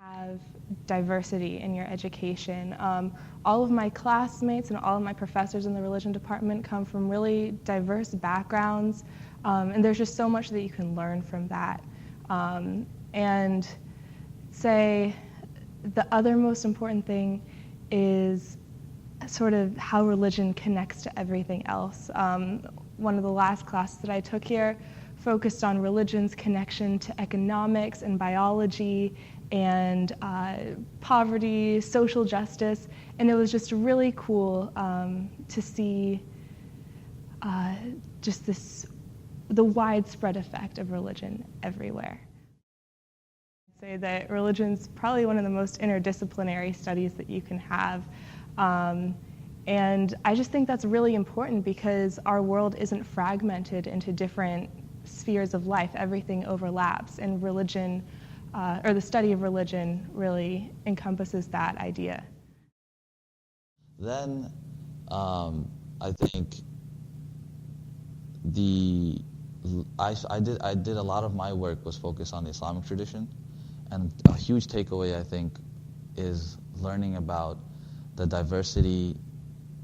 Have diversity in your education. All of my classmates and all of my professors in the religion department come from really diverse backgrounds, and there's just so much that you can learn from that. And say the other most important thing is sort of how religion connects to everything else. One of the last classes that I took here focused on religion's connection to economics and biology and poverty, social justice, and it was just really cool to see the widespread effect of religion everywhere. I'd say that religion's probably one of the most interdisciplinary studies that you can have. And I just think that's really important because our world isn't fragmented into different spheres of life. Everything overlaps, and religion, or the study of religion, really encompasses that idea. Then I think I did a lot of my work was focused on the Islamic tradition, and a huge takeaway I think is learning about the diversity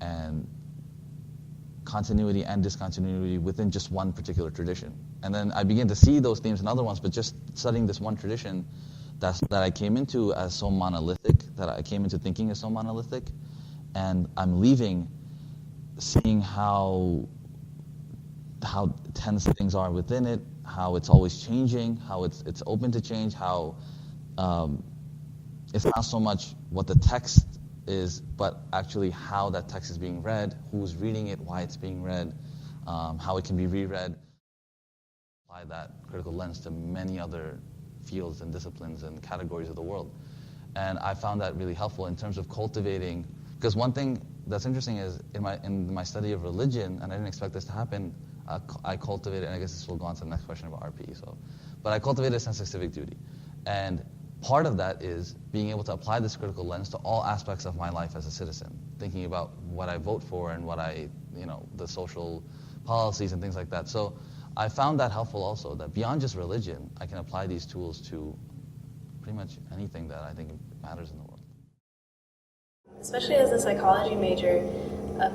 and continuity and discontinuity within just one particular tradition. And then I began to see those themes in other ones, but just studying this one tradition that I came into as so monolithic, that I came into thinking as so monolithic, and I'm leaving seeing how tense things are within it, how it's always changing, how it's open to change, how it's not so much what the text is, but actually how that text is being read, who's reading it, why it's being read, how it can be reread. Apply that critical lens to many other fields and disciplines and categories of the world. And I found that really helpful in terms of cultivating, because one thing that's interesting is in my study of religion, and I didn't expect this to happen, I cultivated, and I guess this will go on to the next question about RP, but I cultivated a sense of civic duty. And part of that is being able to apply this critical lens to all aspects of my life as a citizen, thinking about what I vote for and what the social policies and things like that. So I found that helpful also, that beyond just religion, I can apply these tools to pretty much anything that I think matters in the world. Especially as a psychology major,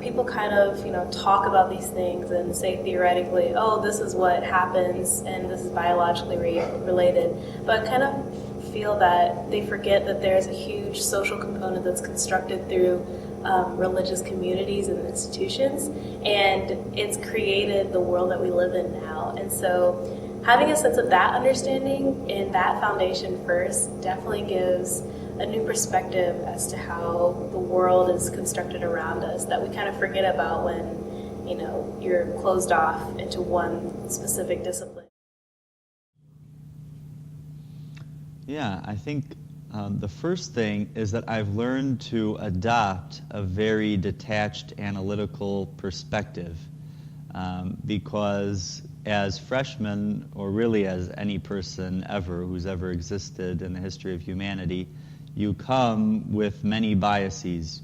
people kind of, talk about these things and say theoretically, oh, this is what happens and this is biologically related. But I kind of feel that they forget that there's a huge social component that's constructed through religious communities and institutions, and it's created the world that we live in now. And so having a sense of that understanding and that foundation first definitely gives a new perspective as to how the world is constructed around us that we kind of forget about when, you're closed off into one specific discipline. Yeah, I think the first thing is that I've learned to adopt a very detached analytical perspective because as freshmen, or really as any person ever who's ever existed in the history of humanity, you come with many biases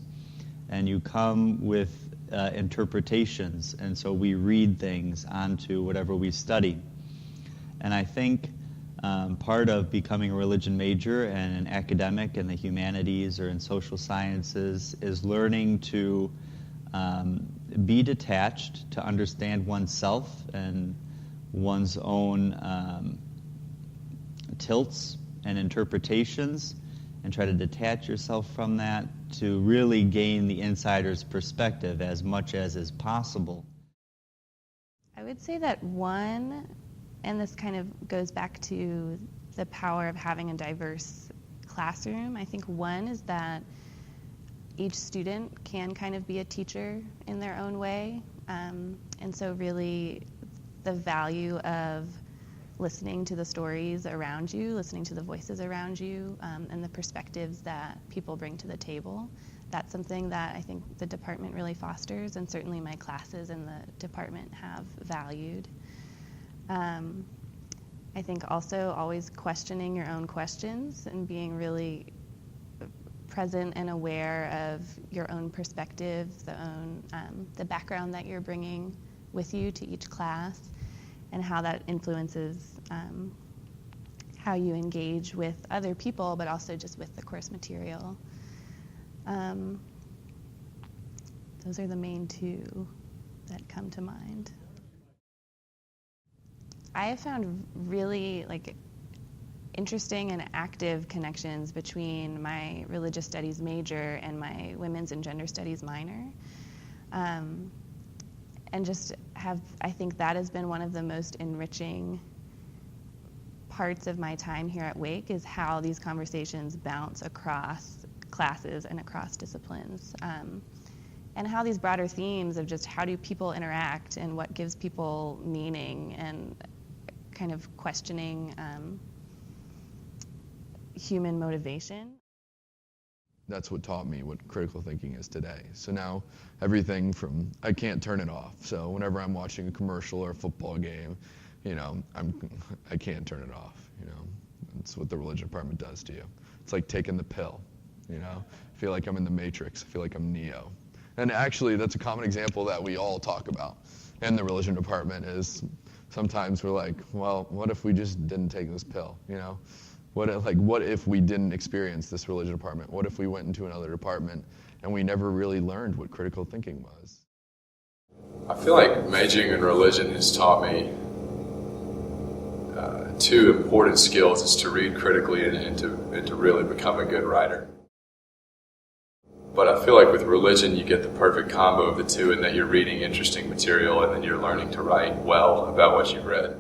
and you come with interpretations, and so we read things onto whatever we study. And I think part of becoming a religion major and an academic in the humanities or in social sciences is learning to be detached, to understand oneself and one's own tilts and interpretations, and try to detach yourself from that to really gain the insider's perspective as much as is possible. I would say that one, and this kind of goes back to the power of having a diverse classroom, I think one is that each student can kind of be a teacher in their own way. And so really the value of listening to the stories around you, listening to the voices around you, and the perspectives that people bring to the table. That's something that I think the department really fosters, and certainly my classes in the department have valued. I think also always questioning your own questions and being really present and aware of your own perspective, the background that you're bringing with you to each class, and how that influences how you engage with other people, but also just with the course material. Those are the main two that come to mind. I have found really interesting and active connections between my religious studies major and my women's and gender studies minor. And just I think that has been one of the most enriching parts of my time here at Wake, is how these conversations bounce across classes and across disciplines. And how these broader themes of just how do people interact and what gives people meaning, and kind of questioning human motivation. That's what taught me what critical thinking is today. So now everything from, I can't turn it off. So whenever I'm watching a commercial or a football game, I can't turn it off. That's what the religion department does to you. It's like taking the pill. I feel like I'm in the Matrix. I feel like I'm Neo. And actually, that's a common example that we all talk about in the religion department. Is sometimes we're like, well, what if we just didn't take this pill? What if we didn't experience this religion department? What if we went into another department and we never really learned what critical thinking was? I feel like majoring in religion has taught me two important skills: is to read critically and to really become a good writer. But I feel like with religion, you get the perfect combo of the two, in that you're reading interesting material and then you're learning to write well about what you've read.